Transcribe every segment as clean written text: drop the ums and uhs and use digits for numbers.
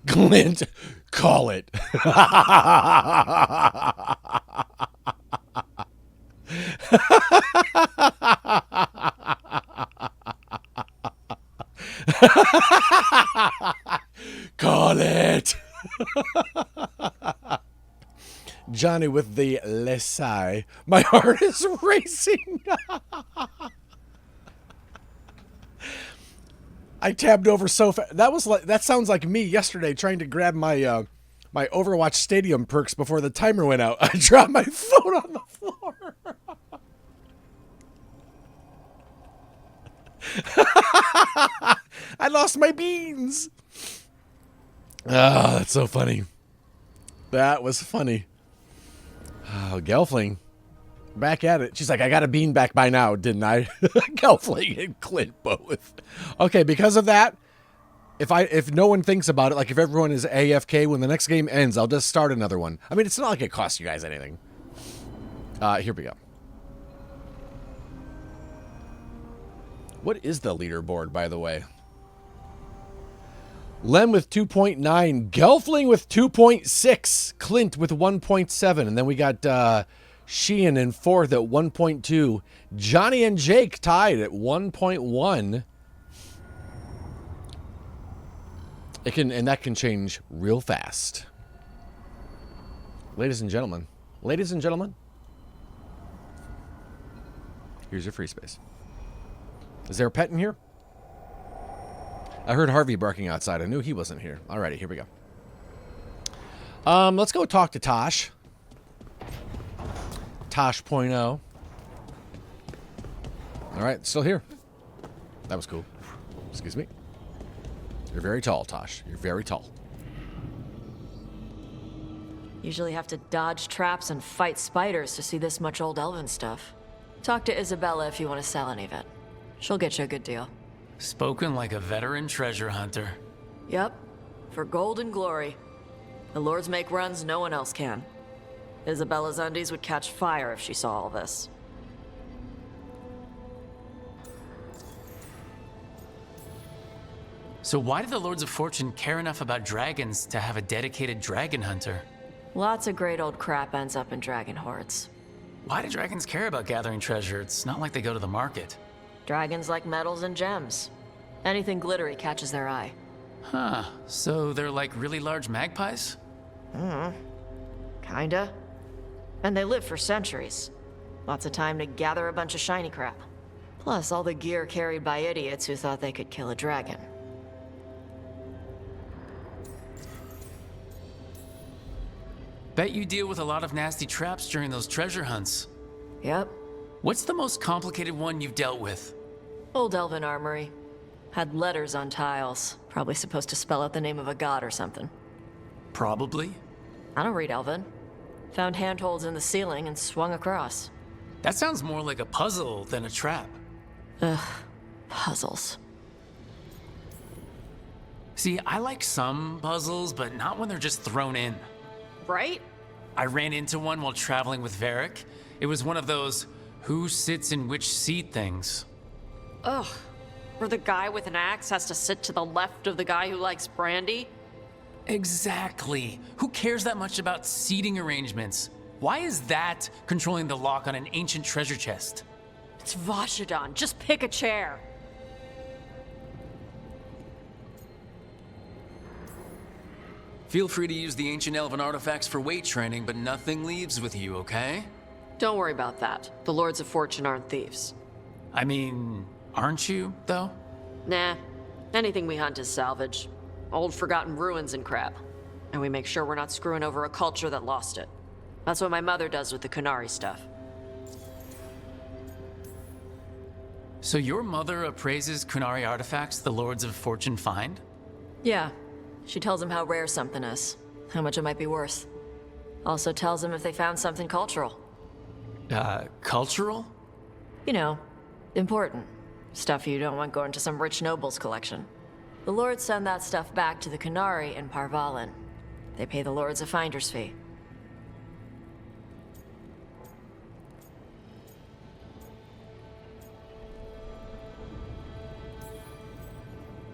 Clint, call it. Call it. Johnny with the Lesai. My heart is racing. I tabbed over so fast. That sounds like me yesterday trying to grab my my Overwatch Stadium perks before the timer went out. I dropped my phone on the floor. I lost my beans. Oh, that's so funny. That was funny. Oh, Gelfling. Back at it. She's like, I got a bean back by now, didn't I? Gelfling and Clint both. Okay, because of that, if no one thinks about it, like if everyone is AFK when the next game ends, I'll just start another one. I mean, it's not like it costs you guys anything. Here we go. What is the leaderboard, by the way? Lem with 2.9, Gelfling with 2.6, Clint with 1.7, and then we got Sheehan in fourth at 1.2, Johnny and Jake tied at 1.1. And that can change real fast. Ladies and gentlemen, here's your free space. Is there a pet in here? I heard Harvey barking outside. I knew he wasn't here. Alrighty, here we go. Let's go talk to Tosh. Tosh.0. Alright, still here. That was cool. Excuse me. You're very tall, Tosh. You're very tall. Usually have to dodge traps and fight spiders to see this much old elven stuff. Talk to Isabella if you want to sell any of it. She'll get you a good deal. Spoken like a veteran treasure hunter. Yep. For gold and glory. The lords make runs no one else can. Isabella's undies would catch fire if she saw all this. So why did the Lords of Fortune care enough about dragons to have a dedicated dragon hunter? Lots of great old crap ends up in dragon hordes. Why do dragons care about gathering treasure? It's not like they go to the market. Dragons like metals and gems. Anything glittery catches their eye. Huh, so they're like really large magpies? Kinda. And they live for centuries. Lots of time to gather a bunch of shiny crap. Plus all the gear carried by idiots who thought they could kill a dragon. Bet you deal with a lot of nasty traps during those treasure hunts. Yep. What's the most complicated one you've dealt with? Old elven armory. Had letters on tiles. Probably supposed to spell out the name of a god or something. Probably. I don't read elven. Found handholds in the ceiling and swung across. That sounds more like a puzzle than a trap. Ugh. Puzzles. See, I like some puzzles, but not when they're just thrown in. Right? I ran into one while traveling with Varric. It was one of those who sits in which seat things. Ugh. Where the guy with an axe has to sit to the left of the guy who likes brandy? Exactly. Who cares that much about seating arrangements? Why is that controlling the lock on an ancient treasure chest? It's Vashidon. Just pick a chair. Feel free to use the ancient elven artifacts for weight training, but nothing leaves with you, okay? Don't worry about that. The Lords of Fortune aren't thieves. I mean, aren't you, though? Nah. Anything we hunt is salvage. Old forgotten ruins and crap. And we make sure we're not screwing over a culture that lost it. That's what my mother does with the Kunari stuff. So your mother appraises Kunari artifacts the Lords of Fortune find? Yeah. She tells them how rare something is, how much it might be worth. Also tells them if they found something cultural. Cultural? You know, important. Stuff you don't want going to some rich noble's collection. The lords send that stuff back to the Kunari in Parvalin. They pay the lords a finder's fee.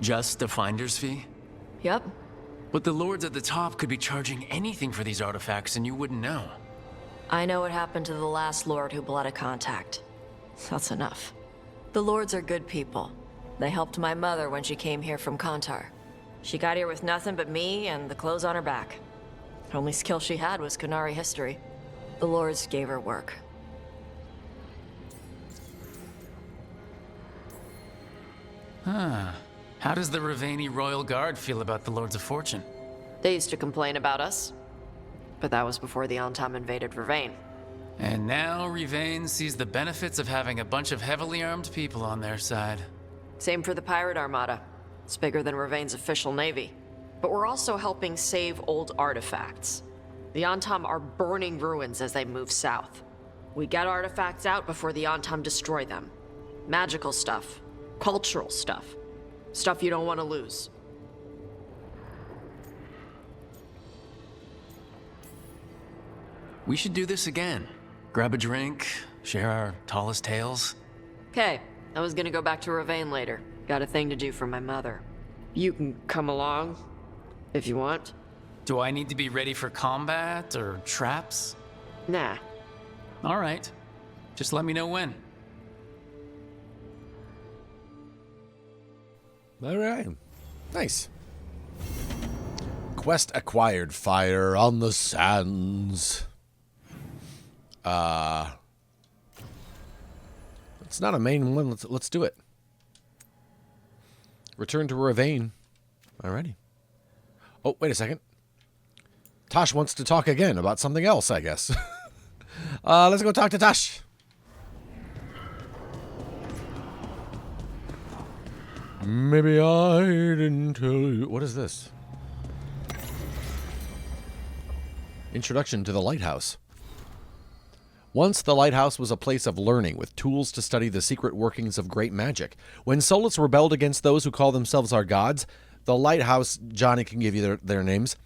Just a finder's fee? Yep. But the lords at the top could be charging anything for these artifacts and you wouldn't know. I know what happened to the last lord who bled a contact. That's enough. The lords are good people. They helped my mother when she came here from Kantar. She got here with nothing but me and the clothes on her back. The only skill she had was Qunari history. The lords gave her work. How does the Ravani Royal Guard feel about the Lords of Fortune? They used to complain about us, but that was before the Antam invaded Vervain. And now Rivane sees the benefits of having a bunch of heavily armed people on their side. Same for the Pirate Armada. It's bigger than Ravain's official navy. But we're also helping save old artifacts. The Antam are burning ruins as they move south. We get artifacts out before the Antam destroy them. Magical stuff. Cultural stuff. Stuff you don't want to lose. We should do this again. Grab a drink, share our tallest tales. Okay, I was gonna go back to Ravain later. Got a thing to do for my mother. You can come along, if you want. Do I need to be ready for combat or traps? Nah. All right. Just let me know when. All right. Nice. Quest acquired. Fire on the sands. It's not a main one. Let's do it. Return to Ravane. Alrighty. Oh, wait a second. Tosh wants to talk again about something else, I guess. Let's go talk to Tosh. Maybe I didn't tell you. What is this? Introduction to the Lighthouse. Once the lighthouse was a place of learning with tools to study the secret workings of great magic. When Solus rebelled against those who call themselves our gods, the lighthouse, Johnny can give you their names,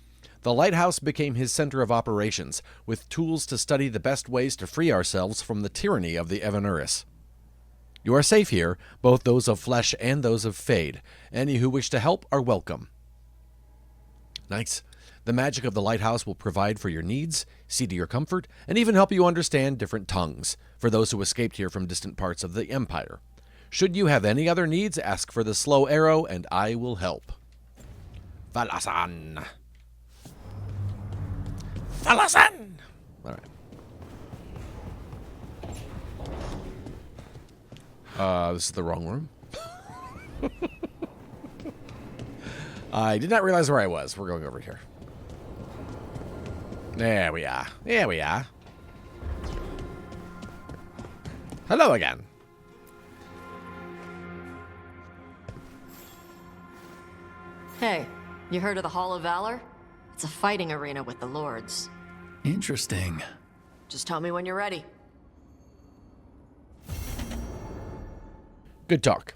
the lighthouse became his center of operations, with tools to study the best ways to free ourselves from the tyranny of the Evanuris. You are safe here, both those of flesh and those of fade. Any who wish to help are welcome. Nice. The magic of the lighthouse will provide for your needs, see to your comfort, and even help you understand different tongues, for those who escaped here from distant parts of the Empire. Should you have any other needs, ask for the slow arrow, and I will help. Thalasan. Thalasan! Alright. This is the wrong room. I did not realize where I was. We're going over here. There we are. There we are. Hello again. Hey, you heard of the Hall of Valor? It's a fighting arena with the lords. Interesting. Just tell me when you're ready. Good talk.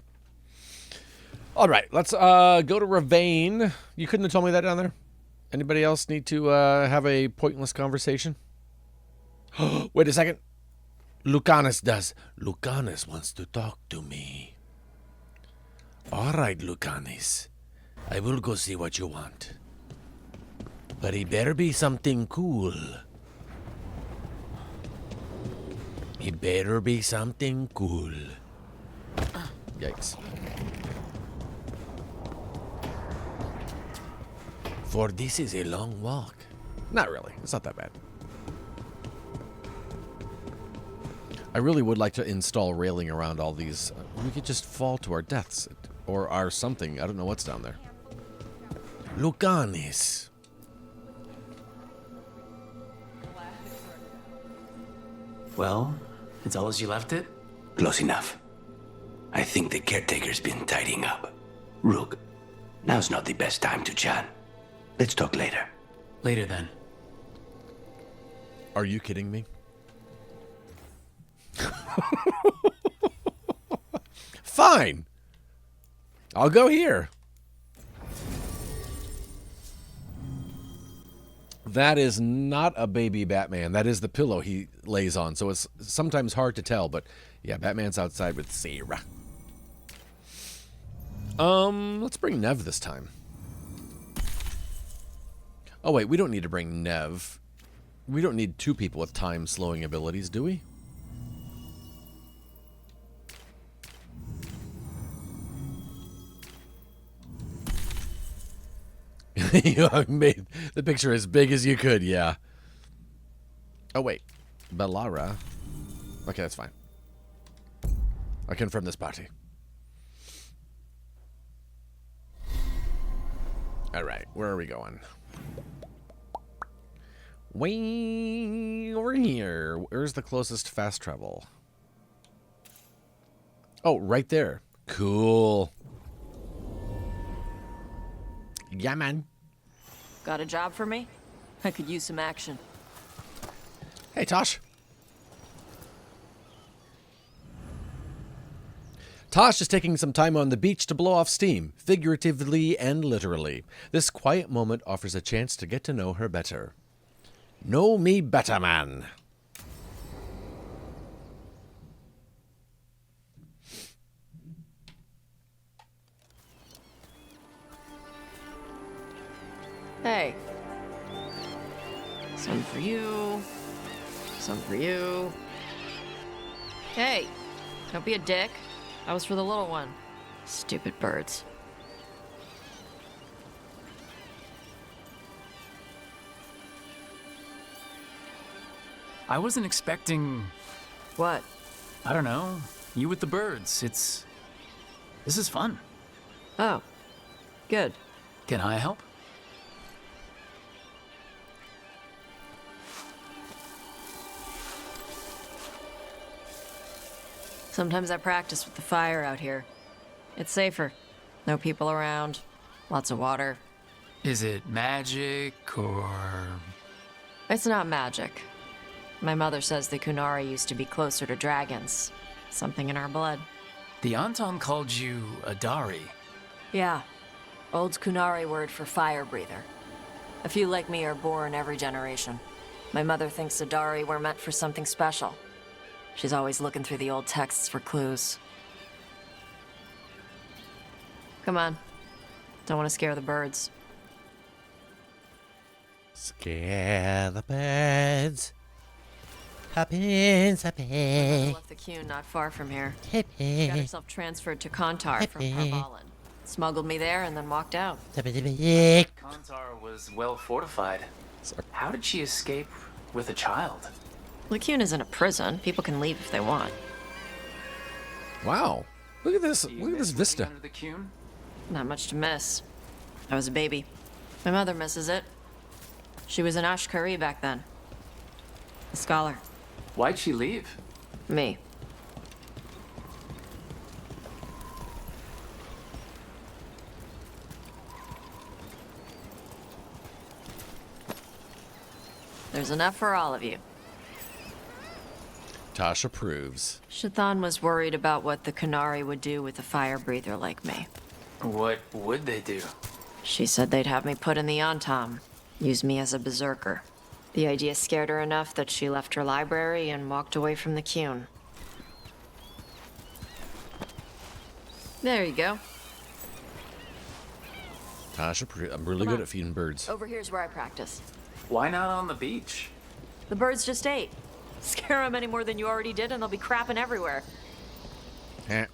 All right, let's go to Ravane. You couldn't have told me that down there? Anybody else need to have a pointless conversation? Wait a second. Lucanus does. Lucanus wants to talk to me. All right, Lucanus. I will go see what you want. But it better be something cool. It better be something cool. Yikes. For this is a long walk. Not really. It's not that bad. I really would like to install railing around all these. We could just fall to our deaths. Or our something. I don't know what's down there. Lucanis. Well, it's all as you left it? Close enough. I think the caretaker's been tidying up. Rook, now's not the best time to chat. Let's talk later. Later then. Are you kidding me? Fine. I'll go here. That is not a baby Batman. That is the pillow he lays on. So it's sometimes hard to tell. But yeah, Batman's outside with Sarah. Let's bring Nev this time. Oh, wait, we don't need to bring Nev. We don't need two people with time-slowing abilities, do we? You made the picture as big as you could, yeah. Oh, wait. Bellara. Okay, that's fine. I confirm this party. Alright, where are we going? Way over here. Where's the closest fast travel? Oh, right there. Cool. Yeah, man. Got a job for me? I could use some action. Hey, Tosh. Tosh is taking some time on the beach to blow off steam, figuratively and literally. This quiet moment offers a chance to get to know her better. Know me better, man. Hey. Some for you. Some for you. Hey, don't be a dick. That was for the little one. Stupid birds. I wasn't expecting, What? I don't know, you with the birds. This is fun. Oh, good. Can I help? Sometimes I practice with the fire out here. It's safer. No people around. Lots of water. Is it magic or... It's not magic. My mother says the Kunari used to be closer to dragons. Something in our blood. The Anton called you a Dari. Yeah. Old Kunari word for fire breather. A few like me are born every generation. My mother thinks Adari were meant for something special. She's always looking through the old texts for clues. Come on. Don't want to scare the birds. Scare the birds. Happens, happens. Left the queue not far from here. Got Happens. herself transferred to Kontar from Parvalan. Smuggled me there and then walked out. Kantar was well fortified. How did she escape with a child? LeCune isn't a prison. People can leave if they want. Wow. Look at this. Do you Look at this miss vista. living under the Cune? Not much to miss. I was a baby. My mother misses it. She was an Ashkari back then. A scholar. Why'd she leave? Me. There's enough for all of you. Tosh approves. Shathan was worried about what the Kunari would do with a fire breather like me. What would they do? She said they'd have me put in the Antom, use me as a berserker. The idea scared her enough that she left her library and walked away from the Cune. There you go. Tosh approves. I'm really Come good on. at feeding birds. Over here's where I practice. Why not on the beach? The birds just ate. Scare them any more than you already did and they'll be crapping everywhere. Eh.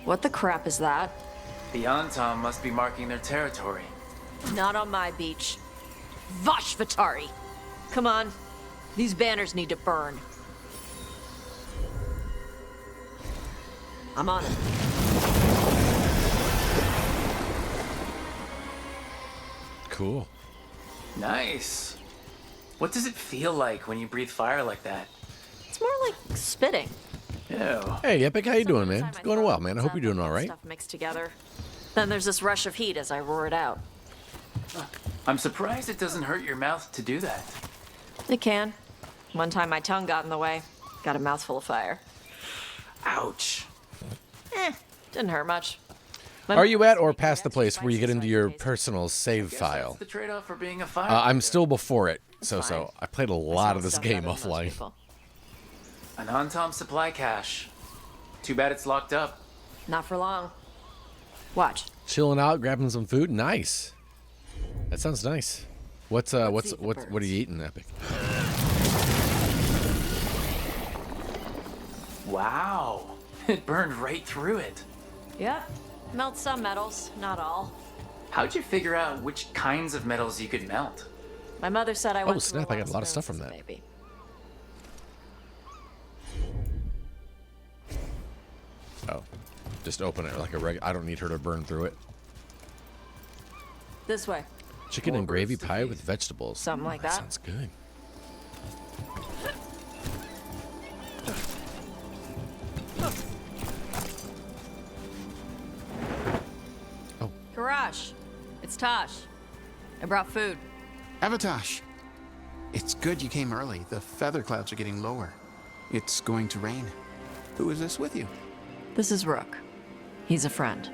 What the crap is that? The Anton must be marking their territory. Not on my beach. Vash Vatari! Come on. These banners need to burn. I'm on it. Cool. Nice. What does it feel like when you breathe fire like that? It's more like spitting. Ew. Hey, Epic, how you doing, man? Sometimes It's I going thought well, it man. I hope you're doing sounded all like right. Stuff mixed together. Then there's this rush of heat as I roar it out. I'm surprised it doesn't hurt your mouth to do that. It can. One time my tongue got in the way. Got a mouthful of fire. Ouch. Didn't hurt much. Are you at or past the place where you get into your personal save Guess file? that's the trade-off for being a fire. I'm still before it, so fine. I played a I lot smell of this stuff game better than most offline. people. An Antom supply cache. Too bad it's locked up. Not for long. Watch. Chilling out, grabbing some food. Nice. That sounds nice. What are you eating, Epic? Wow. It burned right through it. Yeah. Melt some metals, not all. How'd you figure out which kinds of metals you could melt? My mother said I went through snap, I got a lot of stuff spoons from as a that. baby. Oh. Just open it like a I don't need her to burn through it. This way. Chicken More and gravy birds to pie feed. with vegetables. Something like that. Sounds good. Karash. It's Tosh. I brought food. Avatosh, it's good you came early. The feather clouds are getting lower. It's going to rain. Who is this with you? This is Rook. He's a friend.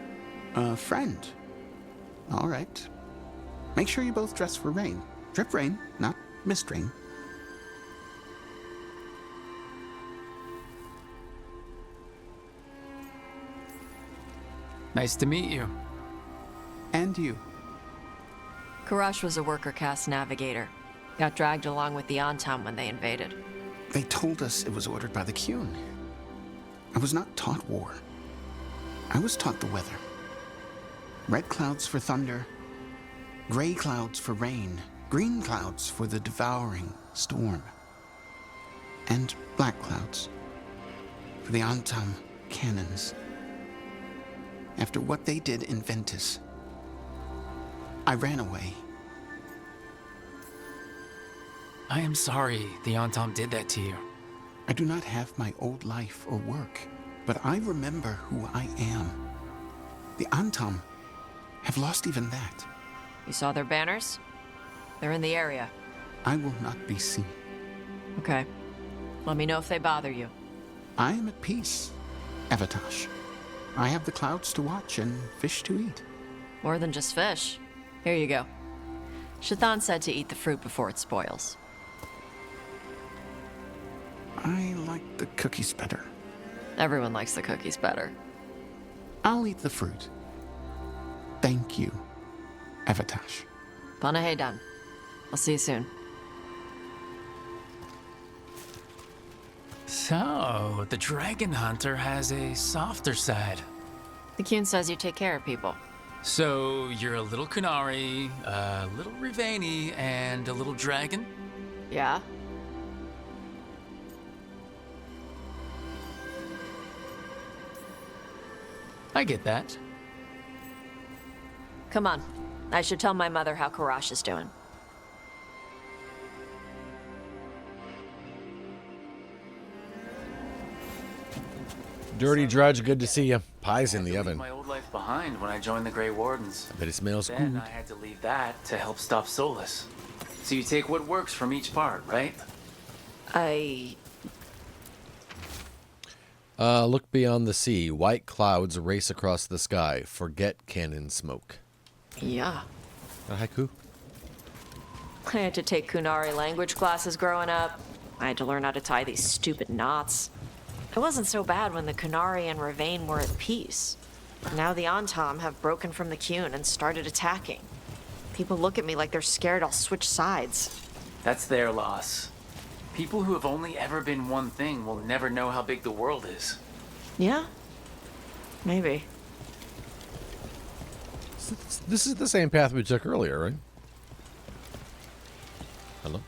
A friend. All right. Make sure you both dress for rain. Drip rain, not mist rain. Nice to meet you. And you. Karash was a worker caste navigator. Got dragged along with the Antam when they invaded. They told us it was ordered by the Qun. I was not taught war. I was taught the weather. Red clouds for thunder, gray clouds for rain, green clouds for the devouring storm, and black clouds for the Antam cannons. After what they did in Ventus, I ran away. I am sorry the Antam did that to you. I do not have my old life or work, but I remember who I am. The Antam have lost even that. You saw their banners? They're in the area. I will not be seen. Okay. Let me know if they bother you. I am at peace, Avatosh. I have the clouds to watch and fish to eat. More than just fish. Here you go. Shathan said to eat the fruit before it spoils. I like the cookies better. Everyone likes the cookies better. I'll eat the fruit. Thank you, Avatosh. Panahedan. I'll see you soon. So, the Dragon Hunter has a softer side. The Qun says you take care of people. So, you're a little Kunari, a little Rivani, and a little dragon? Yeah? I get that. Come on. I should tell my mother how Karash is doing. Dirty Drudge, good to see you. Pie's in I had the to oven. leave my old life behind when I joined the Grey Wardens. I bet it smells Then good. I had to leave that to help stop Solus. So you take what works from each part, right? Look beyond the sea. White clouds race across the sky. Forget cannon smoke. Yeah. A haiku? I had to take Kunari language classes growing up. I had to learn how to tie these stupid knots. It wasn't so bad when the Kunari and Ravain were at peace. Now the Antam have broken from the Qun and started attacking. People look at me like they're scared I'll switch sides. That's their loss. People who have only ever been one thing will never know how big the world is. Yeah? Maybe. This is the same path we took earlier, right? Hello?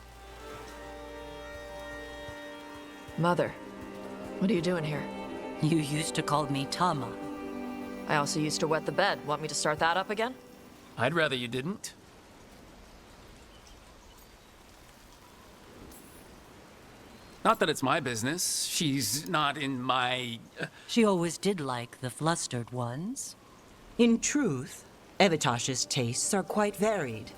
Mother, what are you doing here? You used to call me Tama. I also used to wet the bed. Want me to start that up again? I'd rather you didn't. Not that it's my business. She's not in my... She always did like the flustered ones. In truth, Evatosh's tastes are quite varied,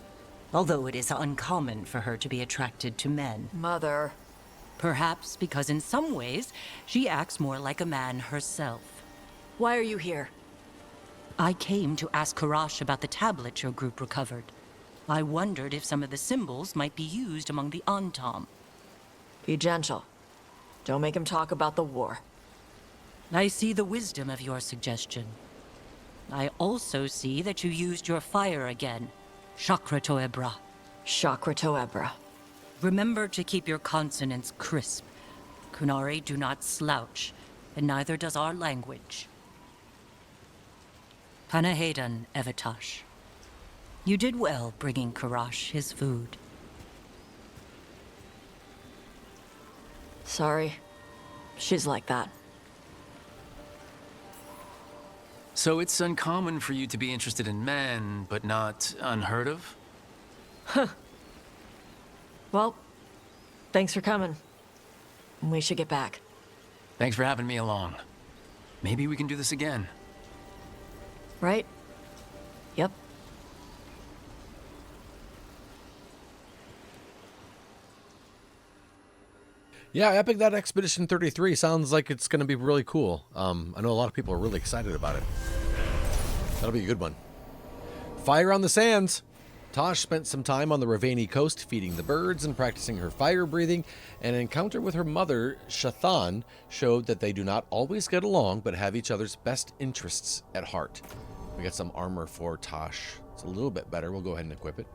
although it is uncommon for her to be attracted to men. Mother. Perhaps because in some ways, she acts more like a man herself. Why are you here? I came to ask Karash about the tablet your group recovered. I wondered if some of the symbols might be used among the Antam. Be gentle. Don't make him talk about the war. I see the wisdom of your suggestion. I also see that you used your fire again. Chakra Toebra. Chakra Toebra. Remember to keep your consonants crisp. Kunari do not slouch, and neither does our language. Panahedan, Evitash. You did well bringing Karash his food. Sorry. She's like that. So it's uncommon for you to be interested in men, but not unheard of? Well, thanks for coming. We should get back. Thanks for having me along. Maybe we can do this again. Right? Yep. Yeah, Epic, that Expedition 33 sounds like it's going to be really cool. I know a lot of people are really excited about it. That'll be a good one. Fire on the Sands. Tosh spent some time on the Ravani coast feeding the birds and practicing her fire breathing. An encounter with her mother, Shathan, showed that they do not always get along, but have each other's best interests at heart. We got some armor for Tosh. It's a little bit better. We'll go ahead and equip it.